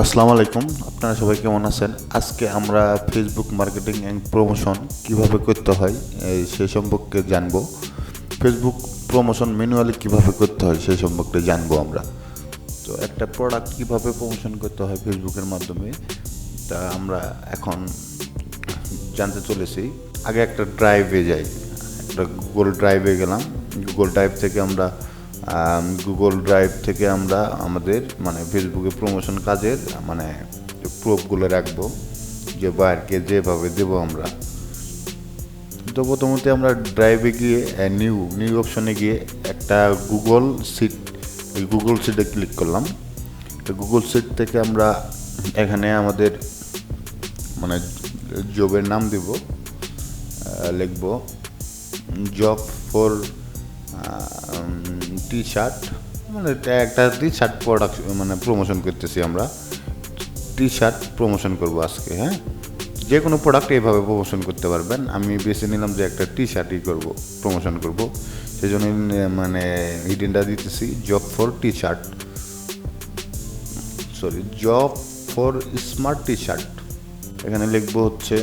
আসসালামু আলাইকুম, আপনারা সবাই কেমন আছেন? আজকে আমরা ফেসবুক মার্কেটিং অ্যান্ড প্রমোশন কিভাবে করতে হয় সেই সম্পর্কে জানবো। ফেসবুক প্রমোশন ম্যানুয়ালি কিভাবে করতে হয় সেই সম্পর্কে জানবো আমরা। তো একটা প্রোডাক্ট কিভাবে প্রমোশন করতে হয় ফেসবুকের মাধ্যমে তা আমরা এখন জানতে চলেছি। আগে একটা ড্রাইভে যাই, একটা গুগল ড্রাইভে গেলাম। গুগল ড্রাইভ থেকে আমরা আমাদের ফেসবুকে প্রমোশন কাজের প্রুফগুলো রাখবো, যে বায়ারকে যেভাবে দেবো আমরা। তো প্রথমত আমরা ড্রাইভে গিয়ে নিউ অপশনে গিয়ে একটা গুগল শিটে ক্লিক করলাম। তো গুগল শিট থেকে আমরা এখানে আমাদের জবের নাম দিব, লিখব জব ফর টি শার্ট। একটা টি শার্ট প্রোডাক্ট প্রমোশন করতেছি আমরা। টি শার্ট প্রমোশন করব আজকে। হ্যাঁ, যে কোনো প্রোডাক্ট এইভাবে প্রমোশন করতে পারবেন। আমি বেছে নিলাম যে একটা টি শার্টই প্রমোশন করব, সেই জন্য হিডেনটা দিতেছি job for smart T shirt. এখানে লিখবো হচ্ছে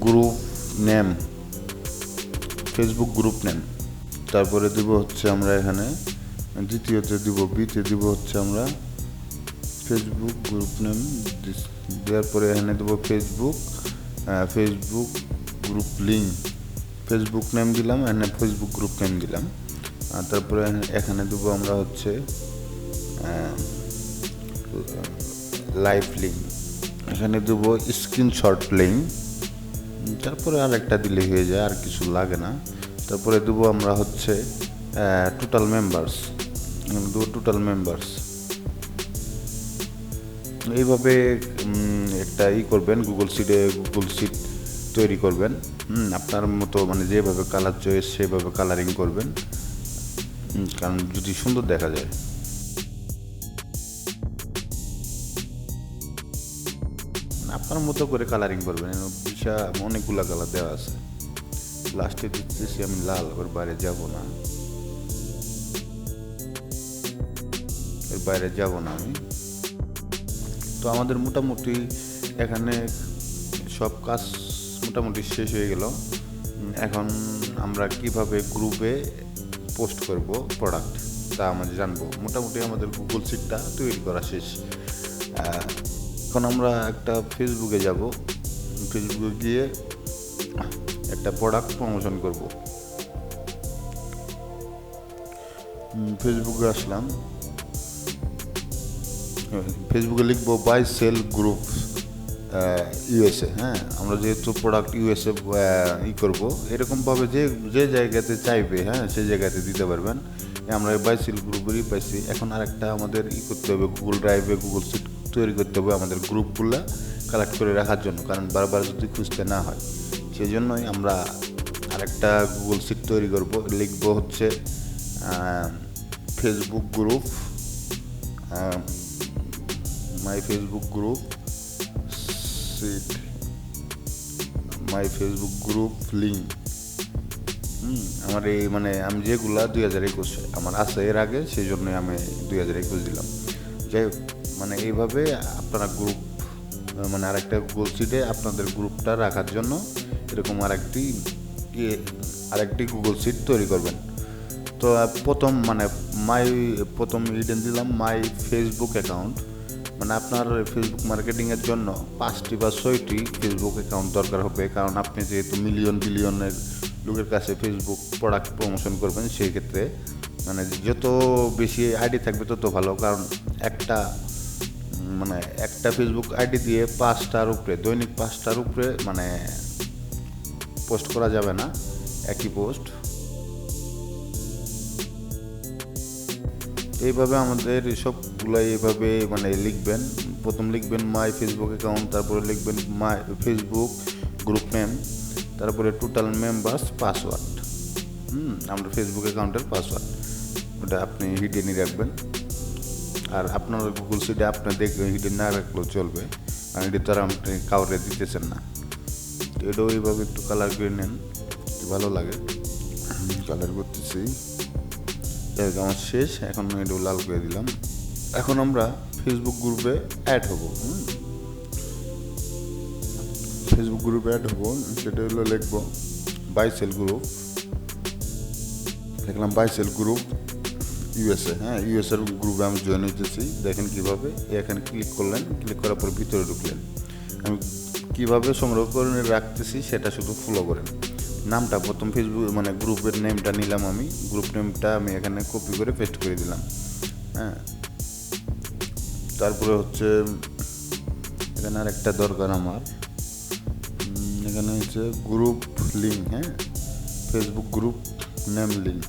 group name, Facebook group name. তারপরে দিব হচ্ছে আমরা এখানে দ্বিতীয়তে দিব বিতে দিব হচ্ছে আমরা ফেসবুক গ্রুপ নেম। দেওয়ার পরে এখানে দেবো Facebook group link. Facebook name দিলাম, এখানে ফেসবুক গ্রুপ নেম দিলাম। আর তারপরে এখানে দেবো আমরা হচ্ছে লাইভ লিঙ্ক। এখানে দেবো স্ক্রিনশট লিঙ্ক। তারপরে আর একটা দিলে হয়ে যায়, আর কিছু লাগে না। তারপরে দেবো আমরা হচ্ছে টোটাল মেম্বার্স। এইভাবে একটা করবেন, গুগল শিট তৈরি করবেন। আপনার মতো যেভাবে কালার চয়েস সেভাবে কালারিং করবেন, কারণ যদি সুন্দর দেখা যায়। আপনার মতো করে কালারিং করবেন। অনেকগুলা কালার দেওয়া আছে। লাস্টে দিতেছি আমি লাল, ওর বাইরে যাব না আমি। তো আমাদের মোটামুটি এখানে সব কাজ মোটামুটি শেষ হয়ে গেল। এখন আমরা কিভাবে গ্রুপে পোস্ট করব প্রোডাক্ট তা আমরা জানবো। মোটামুটি আমাদের গুগল শিটটা তৈরি করা শেষ। এখন আমরা একটা ফেসবুকে যাব, ফেসবুকে গিয়ে একটা প্রোডাক্ট প্রমোশন করব। ফেসবুকে আসলাম, ফেসবুকে লিখবো বাই সেল গ্রুপ ইউএসএ। হ্যাঁ, আমরা যেহেতু প্রোডাক্ট ইউএসএ করব, এরকমভাবে যে জায়গাতে চাইবে, হ্যাঁ, সেই জায়গাতে দিতে পারবেন। আমরা বাই সেল গ্রুপেরই পাইছি। এখন আরেকটা আমাদের করতে হবে, গুগল ড্রাইভে গুগল শিট তৈরি করতে হবে আমাদের গ্রুপগুলো কালেক্ট করে রাখার জন্য, কারণ বারবার যদি খুঁজতে না হয়। সেই জন্যই আমরা আরেকটা গুগল শিট তৈরি করব। লিখবো হচ্ছে Facebook group, my Facebook group sheet, my Facebook group link. আমার এই আমি যেগুলা 2021 আমার আছে এর আগে, সেই জন্যই আমি 2021 দিলাম। যাই হোক, এইভাবে আপনারা গ্রুপ আরেকটা গুগল শিটে আপনাদের গ্রুপটা রাখার জন্য এরকম আরেকটি গুগল শিট তৈরি করবেন। তো প্রথম ইডেন দিলাম মাই ফেসবুক অ্যাকাউন্ট। আপনার ফেসবুক মার্কেটিংয়ের জন্য 5টি বা 6টি ফেসবুক অ্যাকাউন্ট দরকার হবে, কারণ আপনি যেহেতু বিলিয়নের লোকের কাছে ফেসবুক প্রোডাক্ট প্রমোশন করবেন। সেই ক্ষেত্রে যত বেশি আইডি থাকবে তত ভালো, কারণ একটা ফেসবুক আইডি দিয়ে দৈনিক 5টার উপরে পোস্ট করা যাবে না, একই পোস্ট। এইভাবে আমাদের সবগুলাই এইভাবে লিখবেন। প্রথম লিখবেন মাই ফেসবুক অ্যাকাউন্ট, তারপরে লিখবেন মাই ফেসবুক গ্রুপ নেম, তারপরে টোটাল মেম্বার্স পাসওয়ার্ড। আমরা ফেসবুক অ্যাকাউন্টের পাসওয়ার্ড ওটা আপনি হিডেনই রাখবেন। আর আপনার গুগল শিটে আপনি দেখবেন হিডেন না রাখলেও চলবে, কারণ এটা তো আর আপনি কাউরে দিতেছেন না। তো এটাও এইভাবে একটু কালার করে নেন, ভালো লাগে। কালার করতেছি, আমার শেষ। এখন এটাও লাল করে দিলাম। এখন আমরা ফেসবুক গ্রুপে অ্যাড হব। ফেসবুক গ্রুপে অ্যাড হব, সেটা হলো লিখব বাই সেল গ্রুপ। লিখলাম বাই সেল গ্রুপ ইউএসএ। ইউএসএর গ্রুপে আমি জয়েন হইতেছি। দেখেন কীভাবে, এখানে ক্লিক করলেন, ক্লিক করার পর ভিতরে ঢুকলেন। আমি কীভাবে সংগ্রহ করে রাখতেছি সেটা শুধু ফলো করেন। নামটা প্রথম ফেসবুক গ্রুপের নেমটা নিলাম, আমি গ্রুপ নেমটা আমি এখানে কপি করে পেস্ট করে দিলাম। তারপরে হচ্ছে এখানে আর একটা দরকার আমার, এখানে হচ্ছে group link. Facebook group name link,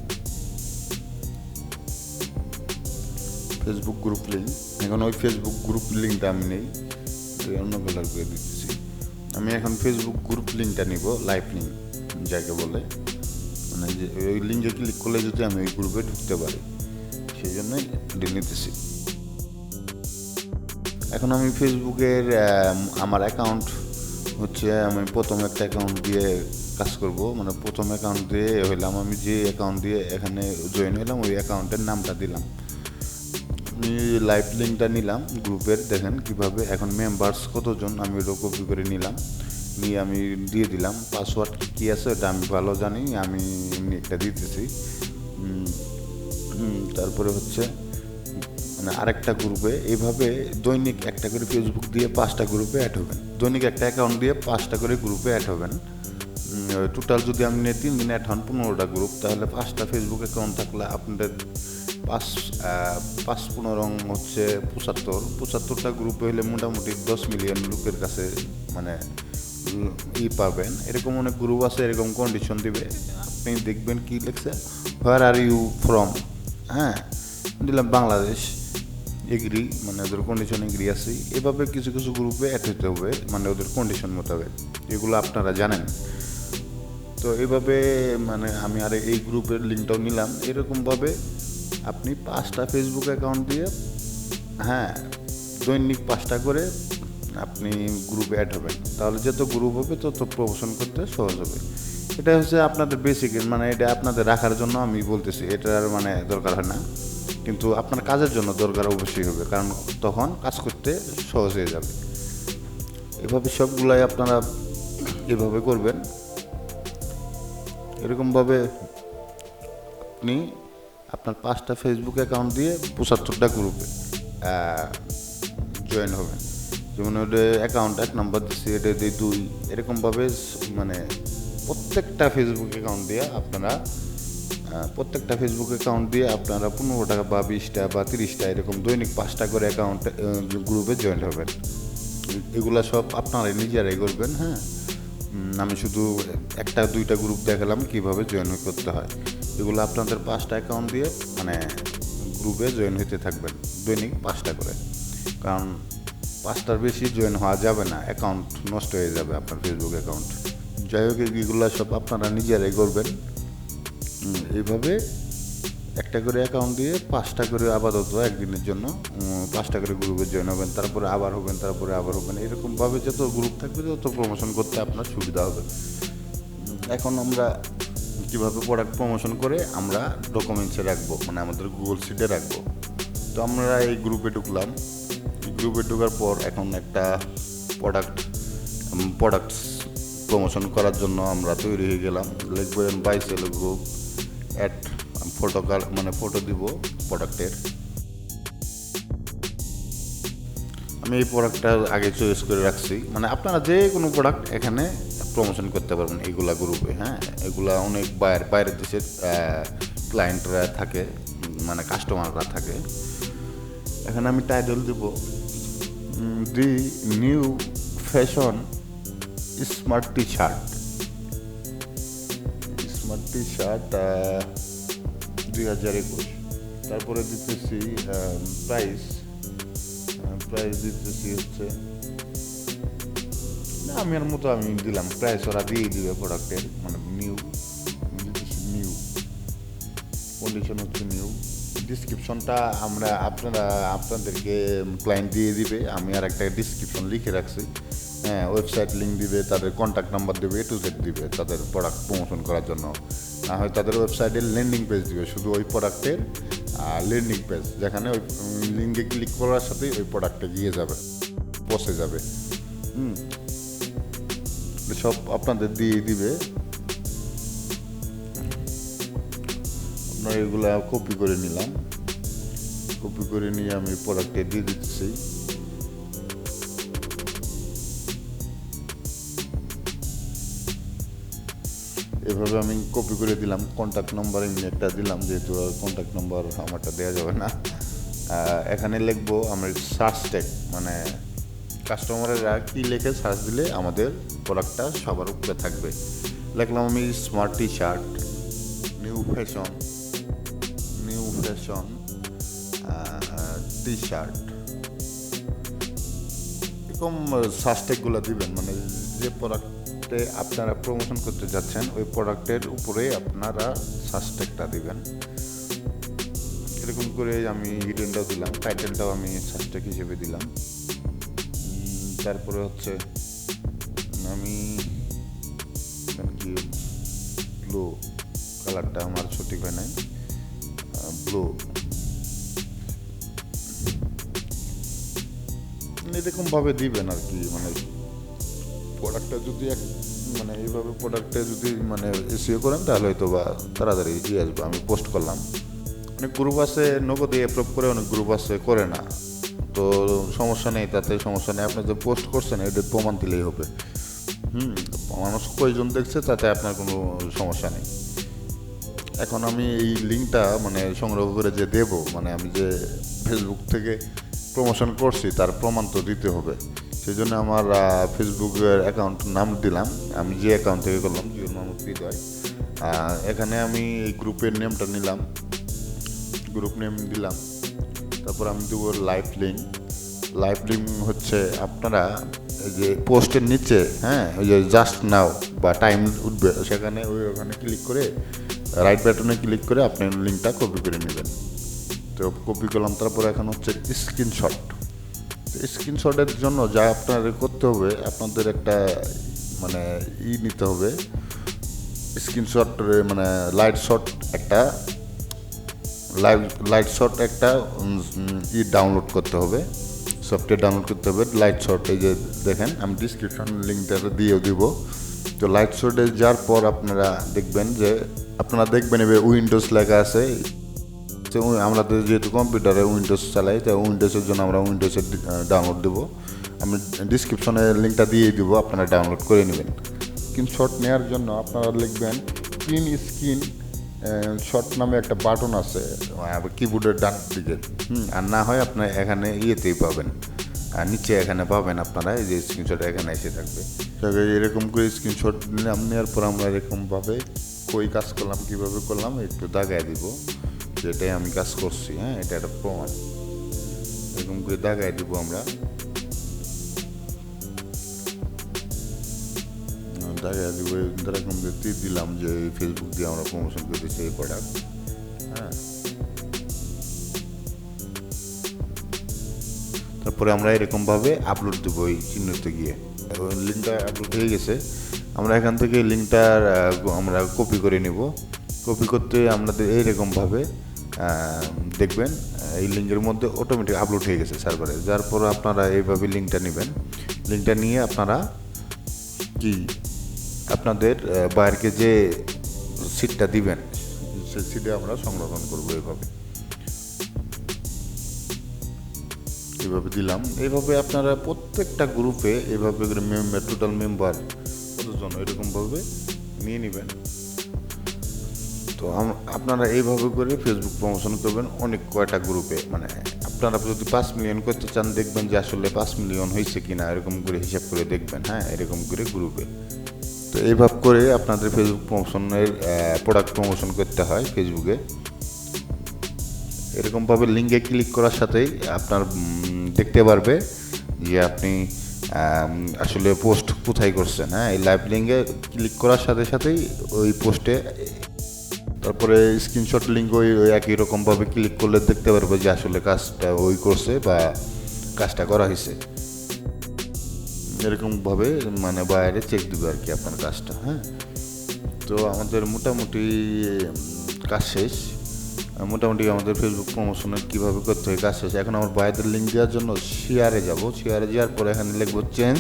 Facebook group link. এখন ওই ফেসবুক গ্রুপ লিঙ্কটা আমি নেই, অন্য কালার করে দিচ্ছি। আমি এখন ফেসবুক গ্রুপ লিঙ্কটা নিব, লাইভ লিঙ্ক যাকে বলে, যে ওই লিঙ্কে ক্লিক করলে যদি আমি ওই গ্রুপে ঢুকতে পারি, সেই জন্যই নিতেছি। এখন আমি ফেসবুকের আমার অ্যাকাউন্ট হচ্ছে, আমি প্রথম একটা অ্যাকাউন্ট দিয়ে কাজ করব। প্রথম অ্যাকাউন্ট দিয়ে হইলাম, আমি যে অ্যাকাউন্ট দিয়ে এখানে জয়েন হইলাম ওই অ্যাকাউন্টের নামটা দিলাম। আমি লাইভ লিঙ্কটা নিলাম গ্রুপের, দেখেন কিভাবে। এখন মেম্বার্স কতজন আমি ওটা কপি করে নিলাম, নিয়ে আমি দিয়ে দিলাম। পাসওয়ার্ড কী আছে ওটা আমি ভালো জানি, আমি এমনি একটা দিতেছি। তারপরে হচ্ছে আরেকটা গ্রুপে এইভাবে দৈনিক একটা করে ফেসবুক দিয়ে 5টা গ্রুপে অ্যাড হবেন। দৈনিক একটা অ্যাকাউন্ট দিয়ে 5টা করে গ্রুপে অ্যাড হবেন। টোটাল যদি আপনি 3 দিনে অ্যাড হন 15টা গ্রুপ, তাহলে 5টা ফেসবুক অ্যাকাউন্ট থাকলে আপনাদের 5-15 হচ্ছে 75টা গ্রুপে হলে মোটামুটি 10 মিলিয়ন লোকের কাছে পাবেন। এরকম অনেক গ্রুপ আছে, এরকম কন্ডিশন দিবে। আপনি দেখবেন কি লিখছে, হোয়ার আর ইউ ফ্রম, দিলাম বাংলাদেশ, এগ্রি, ওদের কন্ডিশন এগ্রি আছি। এভাবে কিছু কিছু গ্রুপে অ্যাড হতে হবে, ওদের কন্ডিশন মোতাবেক। এগুলো আপনারা জানেন তো। এইভাবে আমি আর এই গ্রুপের লিঙ্কটাও নিলাম। এরকমভাবে আপনি 5টা ফেসবুক অ্যাকাউন্ট দিয়ে দৈনিক 5টা করে আপনি গ্রুপে অ্যাড হবেন। তাহলে যত গ্রুপ হবে তত প্রমোশন করতে সহজ হবে। এটা হচ্ছে আপনাদের বেসিক, এটা আপনাদের রাখার জন্য আমি বলতেছি, এটার দরকার হয় না, কিন্তু আপনার কাজের জন্য দরকার অবশ্যই হবে, কারণ তখন কাজ করতে সহজ হয়ে যাবে। এভাবে সবগুলাই আপনারা এভাবে করবেন। এরকমভাবে আপনি আপনার 5টা ফেসবুক অ্যাকাউন্ট দিয়ে 75টা গ্রুপে জয়েন হবেন। যেমন ওটা অ্যাকাউন্ট 1 নম্বর দিচ্ছি, এটা দিয়ে 2, এরকমভাবে প্রত্যেকটা ফেসবুক অ্যাকাউন্ট দিয়ে আপনারা 15 টাকা বা 20টা বা 30টা এরকম দৈনিক 5টা করে অ্যাকাউন্ট গ্রুপে জয়েন হবেন। এগুলা সব আপনারাই নিজেরাই করবেন। আমি শুধু 1-2টা গ্রুপ দেখালাম কীভাবে জয়েন করতে হয়। এগুলো আপনাদের 5টা অ্যাকাউন্ট দিয়ে গ্রুপে জয়েন হতে থাকবেন দৈনিক 5টা করে, কারণ 5টার বেশি জয়েন হওয়া যাবে না, অ্যাকাউন্ট নষ্ট হয়ে যাবে আপনার ফেসবুক অ্যাকাউন্ট। যাই হোক, এগুলো সব আপনারা নিজেরাই করবেন। এইভাবে একটা করে অ্যাকাউন্ট দিয়ে 5টা করে আপাতত একদিনের জন্য 5টা করে গ্রুপে জয়েন হবেন, তারপরে আবার হবেন। এরকমভাবে যত গ্রুপ থাকবে তত প্রমোশন করতে আপনার সুবিধা হবে। এখন আমরা কীভাবে প্রোডাক্ট প্রমোশন করে আমরা ডকুমেন্টসে রাখবো, আমাদের গুগল শিটে রাখবো। তো আমরা এই গ্রুপে ঢুকলাম। গ্রুপে ঢোকার পর এখন একটা প্রোডাক্টস প্রমোশন করার জন্য আমরা তৈরি হয়ে গেলাম। লিখবেন buy sell group add photo দিব প্রোডাক্টের। আমি এই প্রোডাক্টটা আগে চয়েস করে রাখছি, আপনারা যে কোনো প্রোডাক্ট এখানে প্রমোশন করতে পারবেন এগুলা গ্রুপে। এগুলা অনেক বাইরের দেশের ক্লায়েন্টরা থাকে, কাস্টমাররা থাকে। এখানে আমি টাইটেল দেব the new fashion smart T shirt 2021। তারপরে দিতেছি প্রাইস দিতেছি হচ্ছে আমি দিলাম প্রাইস, ওরা দিয়েই দিবে প্রোডাক্টের, নিউ কন্ডিশন হচ্ছে নিউ। ডিসক্রিপশনটা আপনাদেরকে ক্লায়েন্ট দিয়ে দিবে, আমি আর একটা ডিসক্রিপশন লিখে রাখছি। ওয়েবসাইট লিঙ্ক দিবে, তাদের কন্ট্যাক্ট নাম্বার দিবে, A to Z দিবে তাদের প্রোডাক্ট প্রমোশন করার জন্য। না হয় তাদের ওয়েবসাইটের ল্যান্ডিং পেজ দিবে শুধু ওই প্রোডাক্টের ল্যান্ডিং পেজ, যেখানে ওই লিঙ্কে ক্লিক করার সাথেই ওই প্রোডাক্টটা গিয়ে যাবে, পৌঁছে যাবে। সব আপনাদের দিয়ে দিবে। আপনার এগুলা কপি করে নিলাম, কপি করে নিয়ে আমি প্রোডাক্টে দিয়ে দিচ্ছি। এভাবে আমি কপি করে দিলাম। কন্ট্যাক্ট নাম্বার এমনি একটা দিলাম, যেহেতু কন্ট্যাক্ট নাম্বার আমারটা দেওয়া যাবে না। এখানে লিখবো আমরা সার্চ ট্যাগ, মানে কাস্টমারেরা কী লিখে সার্চ দিলে আমাদের প্রোডাক্টটা সবার উপরে থাকবে। লিখলাম আমি smart T shirt, new fashion T shirt, এরকম সার্চ ট্যাগগুলো দিবেন। মানে যে প্রোডাক্টে আপনারা প্রমোশন করতে যাচ্ছেন ওই প্রোডাক্টের উপরে আপনারা সার্চ ট্যাগটা দিবেন। এরকম করে আমি হিডেনটাও দিলাম, টাইটেলটাও আমি সার্চ ট্যাগ হিসেবে দিলাম। তারপরে হচ্ছে আমি কি ব্লু কালারটা আমার সঠিক হয় নাই, ব্লু, এরকমভাবে দিবেন আর কি। মানে প্রোডাক্টটা যদি মানে এইভাবে প্রোডাক্টে যদি মানে এসিও করেন তাহলে হয়তো বা তাড়াতাড়ি দিয়ে আসবে। আমি পোস্ট করলাম, অনেক গ্রুপ আছে নগদে অ্যাপ্রুভ করে, অনেক গ্রুপ আছে করে না, তো সমস্যা নেই, তাতে সমস্যা নেই। আপনি যে পোস্ট করছেন এটা প্রমাণ দিলেই হবে। মানুষ কয়জন দেখছে তাতে আপনার কোনো সমস্যা নেই। এখন আমি এই লিঙ্কটা মানে সংগ্রহ করে যে দেব, মানে আমি যে ফেসবুক থেকে প্রমোশন করছি তার প্রমাণ তো দিতে হবে। সেই জন্য আমার ফেসবুকের অ্যাকাউন্ট নাম দিলাম, আমি যে অ্যাকাউন্ট থেকে করলাম জিওর মাহমুদ হৃদয়। এখানে আমি এই গ্রুপের নেমটা নিলাম, গ্রুপ নেম দিলাম। তারপর আমি দেবো লাইভ লিঙ্ক হচ্ছে আপনারা এই যে পোস্টের নিচে, ওই যে জাস্ট নাও বা টাইম উঠবে, সেখানে ওখানে ক্লিক করে রাইট বাটনে ক্লিক করে আপনি লিঙ্কটা কপি করে নেবেন। তো কপি করলাম। তারপর এখন হচ্ছে স্ক্রিনশটের জন্য যা আপনাদের করতে হবে, আপনাদের একটা মানে নিতে হবে, স্ক্রিনশট মানে লাইট শট একটা ডাউনলোড করতে হবে, সফটওয়্যার ডাউনলোড করতে হবে। লাইট শট এই যে দেখেন, আমি ডিসক্রিপশন লিঙ্কটা দিয়েও দিব। তো লাইট শটে যাওয়ার পর আপনারা দেখবেন এবার উইন্ডোজ লেখা আছে। তো আমরা যেহেতু কম্পিউটারে উইন্ডোজ চালাই, তাই উইন্ডোজের জন্য আমরা উইন্ডোজের ডাউনলোড দেবো। আমি ডিসক্রিপশনে লিঙ্কটা দিয়ে দিব, আপনারা ডাউনলোড করে নেবেন। স্ক্রিনশট নেওয়ার জন্য আপনারা লিখবেন স্ক্রিন শট নামে একটা বাটন আছে কিবোর্ডের ডান দিকে, আর না হয় আপনার এখানে ইয়েতেই পাবেন, আর নিচে এখানে পাবেন আপনারা এই যে স্ক্রিনশট এখানে এসে থাকবে। এরকম করে স্ক্রিনশট নিলাম, নেওয়ার পর আমরা এরকমভাবে কই কাজ করলাম, কীভাবে করলাম একটু দাগায় দিব, যেটাই আমি কাজ করছি। এটা একটা প্রমাণ। এরকম করে দাগায় দিব আমরা, দাগায় দিব। এরকম দিলাম যে ফেসবুক দিয়ে আমরা প্রমোশন করতেছি এই প্রোডাক্ট। তারপরে আমরা এরকমভাবে আপলোড দেবো এই চিহ্নতে গিয়ে। লিঙ্কটা আপলোড হয়ে গেছে, আমরা এখান থেকে লিঙ্কটা আমরা কপি করে নিব। কপি করতে আমাদের এইরকমভাবে দেখবেন এই লিঙ্কের মধ্যে অটোমেটিক আপলোড হয়ে গেছে সার্ভারে। যার পর আপনারা এইভাবে লিঙ্কটা নেবেন। লিঙ্কটা নিয়ে আপনারা আপনাদের বায়ারকে যে সিটটা দিবেন সেই সিটে আমরা সংরক্ষণ করবো। এইভাবে দিলাম। এইভাবে আপনারা প্রত্যেকটা গ্রুপে এইভাবে টোটাল মেম্বার কতজন এরকমভাবে নিয়ে নেবেন। তো আপনারা এইভাবে করে ফেসবুক প্রমোশন করবেন অনেক কয়টা গ্রুপে। মানে আপনারা যদি 5 মিলিয়ন করতে চান, দেখবেন যে আসলে 5 মিলিয়ন হয়েছে কিনা, এরকম করে হিসাব করে দেখবেন। এরকম করে গ্রুপে। তো এইভাবে করে আপনাদের ফেসবুক প্রমোশনের প্রোডাক্ট প্রমোশন করতে হয় ফেসবুকে। এরকমভাবে লিঙ্কে ক্লিক করার সাথেই আপনার দেখতে পারবে যে আপনি আসলে পোস্ট কোথায় করছেন। এই লাইভ লিঙ্কে ক্লিক করার সাথে সাথেই ওই পোস্টে, তারপরে স্ক্রিনশট লিঙ্ক ওই একই রকমভাবে ক্লিক করলে দেখতে পারবে যে আসলে কাজটা ওই করছে বা কাজটা করা হয়েছে। এরকমভাবে মানে বাইরে চেক দেবে আর কি আপনার কাজটা। তো আমাদের মোটামুটি কাজ শেষ। মোটামুটি আমাদের ফেসবুক প্রমোশনের কীভাবে করতে হয় কাজ শেষে। এখন আমার ভাইদের লিঙ্ক দেওয়ার জন্য শেয়ারে যাব, শেয়ারে যাওয়ার পরে এখানে লিখবো চেঞ্জ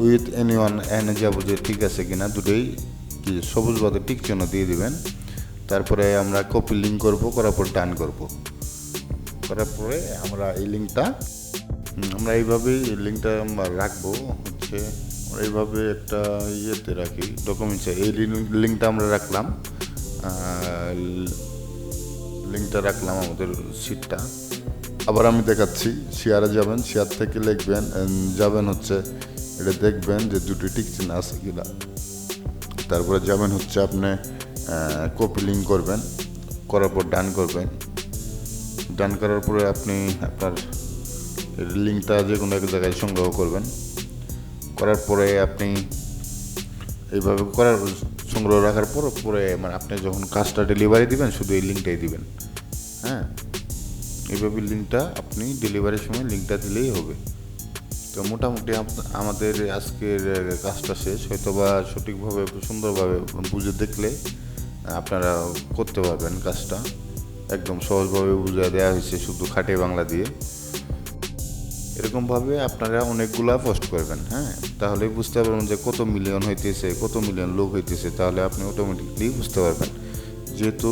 উইথ এনিওয়ান, এখানে যাবো যে ঠিক আছে কিনা, দুটোই কি সবুজ বাদে টিক চিহ্ন দিয়ে দিবেন। তারপরে আমরা কপি লিঙ্ক করব, করার পর ডান করব, করার পরে আমরা এই লিঙ্কটা আমরা এইভাবেই লিঙ্কটা রাখবো, হচ্ছে আমরা এইভাবে একটা ইয়েতে রাখি ডকুমেন্টসে। এই লিঙ্কটা আমরা রাখলাম, লিঙ্কটা রাখলাম আমাদের সিটটা। আবার আমি দেখাচ্ছি, শেয়ারে যাবেন, শেয়ার থেকে লিখবেন যাবেন হচ্ছে এটা দেখবেন যে দুটি টিক চিহ্ন আছে কিনা। তারপরে যাবেন হচ্ছে আপনি কপি লিঙ্ক করবেন, করার পর ডান করবেন। ডান করার পরে আপনি আপনার লিঙ্কটা যে কোনো এক জায়গায় সংগ্রহ করবেন, করার পরে আপনি এইভাবে সংগ্রহ রাখার পরে মানে আপনি যখন কাজটা ডেলিভারি দিবেন শুধু এই লিঙ্কটাই দিবেন। হ্যাঁ, এইভাবে লিঙ্কটা আপনি ডেলিভারির সময় লিঙ্কটা দিলেই হবে। তো মোটামুটি আমাদের আজকের কাজটা শেষ। হয়তো বা সঠিকভাবে সুন্দরভাবে বুঝে দেখলে আপনারা করতে পারবেন কাজটা। একদম সহজভাবে বুঝিয়ে দেওয়া হয়েছে শুধু খাঁটি বাংলা দিয়ে। এরকমভাবে আপনারা অনেকগুলা পোস্ট করবেন, হ্যাঁ, তাহলেই বুঝতে পারবেন যে কত মিলিয়ন হইতেছে, কত মিলিয়ন লোক হইতেছে। তাহলে আপনি অটোমেটিকলি বুঝতে পারবেন। যেহেতু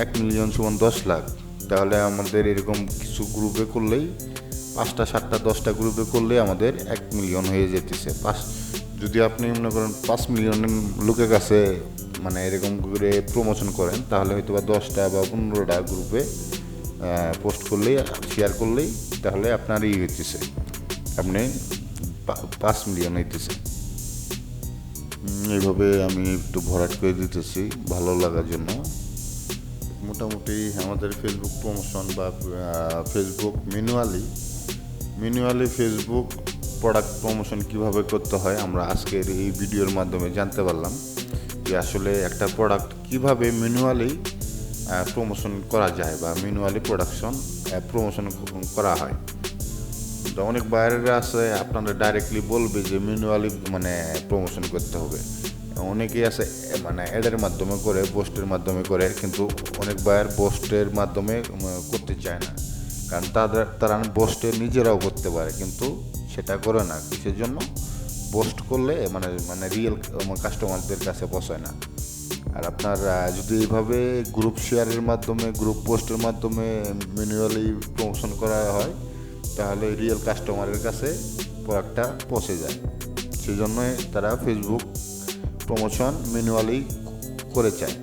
1 মিলিয়ন সমান 10 লাখ, তাহলে আমাদের এরকম কিছু গ্রুপে করলেই 5টা 7টা 10টা গ্রুপে করলেই আমাদের 1 মিলিয়ন হয়ে যেতেছে। যদি আপনি মনে করেন 5 মিলিয়ন লোকের কাছে মানে এরকম করে প্রমোশন করেন, তাহলে হয়তো বা 10টা বা 15টা গ্রুপে পোস্ট করলেই, শেয়ার করলেই, তাহলে আপনার হইতেছে, আপনি 5 মিলিয়ন হইতেছে। এইভাবে আমি একটু ভরাট করে দিতেছি ভালো লাগার জন্য। মোটামুটি আমাদের ফেসবুক প্রমোশন বা Facebook manually Facebook product promotion কিভাবে করতে হয় আমরা আজকের এই ভিডিওর মাধ্যমে জানতে পারলাম যে আসলে একটা প্রোডাক্ট কিভাবে ম্যানুয়ালি প্রমোশন করা যায় বা ম্যানুয়ালি প্রমোশন করা হয়। তো অনেক বাইরেরা আছে আপনারা ডাইরেক্টলি বলবে যে ম্যানুয়ালি মানে প্রমোশন করতে হবে। অনেকেই আছে মানে অ্যাডের মাধ্যমে করে, পোস্টের মাধ্যমে করে, কিন্তু অনেক বাইর পোস্টের মাধ্যমে করতে চায় না, কারণ তারা পোস্টে নিজেরাও করতে পারে কিন্তু সেটা করে না। কিসের জন্য? পোস্ট করলে মানে রিয়েল কাস্টমারদের কাছে পৌঁছায় না। আর আপনার যদি এইভাবে গ্রুপ শেয়ারের মাধ্যমে, গ্রুপ পোস্টের মাধ্যমে ম্যানুয়ালি প্রমোশন করা হয়, তাহলে রিয়েল কাস্টমারের কাছে প্রোডাক্টটা পৌঁছে যায়। সেই জন্যই তারা ফেসবুক প্রমোশন ম্যানুয়ালি করে চায়।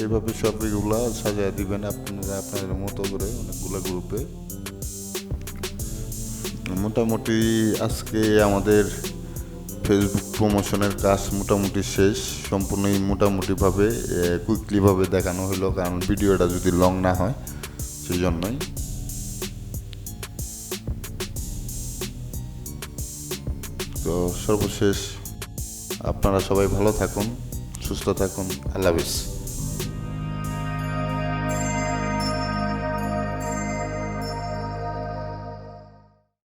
এইভাবে সবগুলো সাজিয়ে দিবেন আপনারা আপনাদের মতো করে অনেকগুলো গ্রুপে। মোটামুটি আজকে আমাদের ফেসবুক প্রমোশনের কাজ মোটামুটি শেষ, সম্পূর্ণই মোটামুটিভাবে কুইকলিভাবে দেখানো হলো, কারণ ভিডিওটা যদি লং না হয় সেই জন্যই। তো সর্বশেষ আপনারা সবাই ভালো থাকুন, সুস্থ থাকুন, আল্লাহ হাফেজ।